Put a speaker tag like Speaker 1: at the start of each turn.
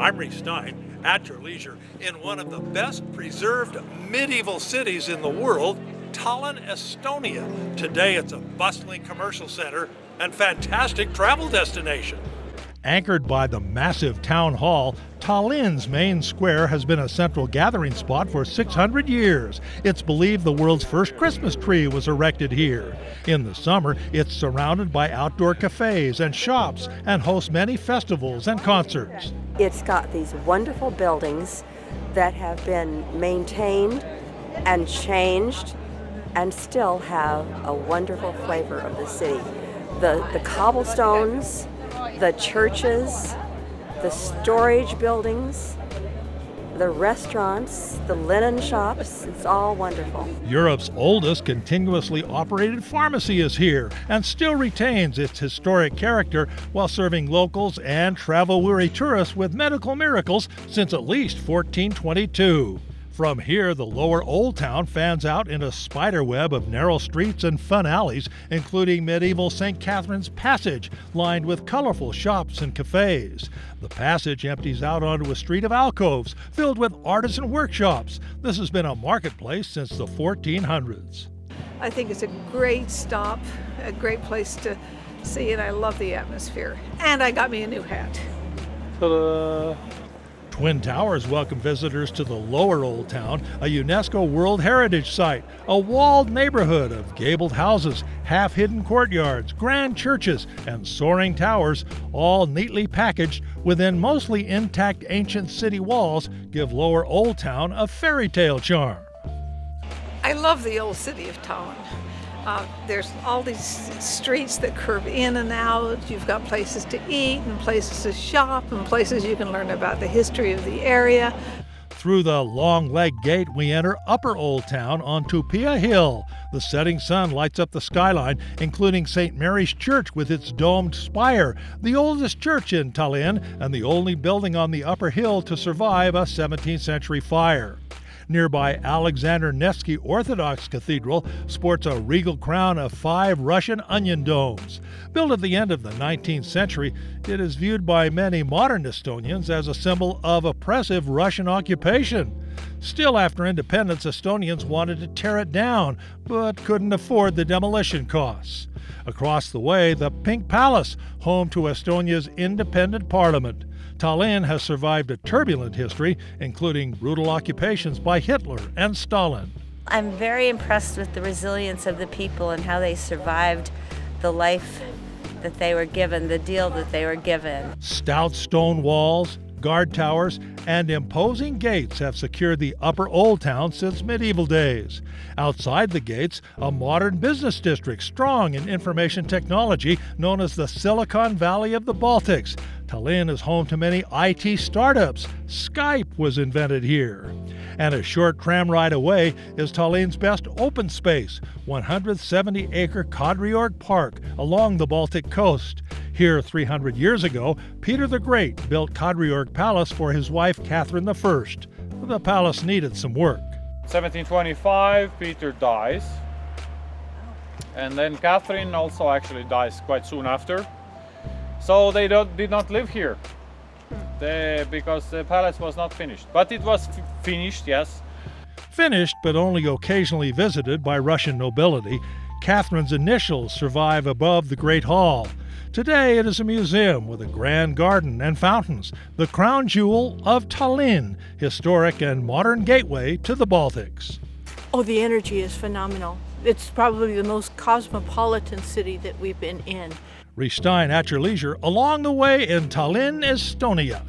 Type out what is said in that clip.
Speaker 1: I'm Reece at your leisure in one of the best preserved medieval cities in the world, Tallinn, Estonia. Today it's a bustling commercial center and fantastic travel destination. Anchored by the massive town hall, Tallinn's main square has been a central gathering spot for 600 years. It's believed the world's first Christmas tree was erected here. In the summer, it's surrounded by outdoor cafes and shops and hosts many festivals and concerts.
Speaker 2: It's got these wonderful buildings that have been maintained and changed and still have a wonderful flavor of the city. The cobblestones, the churches, the storage buildings, the restaurants, the linen shops, it's all wonderful.
Speaker 1: Europe's oldest continuously operated pharmacy is here and still retains its historic character while serving locals and travel-weary tourists with medical miracles since at least 1422. From here, the lower Old Town fans out in a spider web of narrow streets and fun alleys, including medieval St. Catherine's Passage, lined with colorful shops and cafes. The passage empties out onto a street of alcoves filled with artisan workshops. This has been a marketplace since the 1400s.
Speaker 3: I think it's a great stop, a great place to see, and I love the atmosphere. And I got me a new hat.
Speaker 1: Ta-da! Twin Towers welcome visitors to the lower Old Town, a UNESCO World Heritage Site, a walled neighborhood of gabled houses, half-hidden courtyards, grand churches, and soaring towers, all neatly packaged within mostly intact ancient city walls, give lower Old Town a fairy tale charm.
Speaker 3: I love the old city of Tallinn. There's all these streets that curve in and out. You've got places to eat and places to shop and places you can learn about the history of the area.
Speaker 1: Through the long leg gate, we enter Upper Old Town onto Pia Hill. The setting sun lights up the skyline, including St. Mary's Church with its domed spire, the oldest church in Tallinn and the only building on the upper hill to survive a 17th century fire. Nearby Alexander Nevsky Orthodox Cathedral sports a regal crown of 5 Russian onion domes. Built at the end of the 19th century, it is viewed by many modern Estonians as a symbol of oppressive Russian occupation. Still, after independence, Estonians wanted to tear it down, but couldn't afford the demolition costs. Across the way, the Pink Palace, home to Estonia's independent parliament. Tallinn has survived a turbulent history, including brutal occupations by Hitler and Stalin.
Speaker 4: I'm very impressed with the resilience of the people and how they survived the life that they were given, the deal that they were given.
Speaker 1: Stout stone walls, guard towers, and imposing gates have secured the Upper Old Town since medieval days. Outside the gates, a modern business district strong in information technology known as the Silicon Valley of the Baltics. Tallinn is home to many IT startups. Skype was invented here. And a short tram ride away is Tallinn's best open space, 170-acre Kadriorg Park along the Baltic coast. Here 300 years ago, Peter the Great built Kadriorg Palace for his wife Catherine I. The palace needed some work.
Speaker 5: 1725, Peter dies. And then Catherine also actually dies quite soon after. So they did not live here because the palace was not finished. But it was finished, yes.
Speaker 1: Finished, but only occasionally visited by Russian nobility, Catherine's initials survive above the Great Hall. Today it is a museum with a grand garden and fountains, the crown jewel of Tallinn, historic and modern gateway to the Baltics.
Speaker 6: Oh, the energy is phenomenal. It's probably the most cosmopolitan city that we've been in.
Speaker 1: Reece at your leisure along the way in Tallinn, Estonia.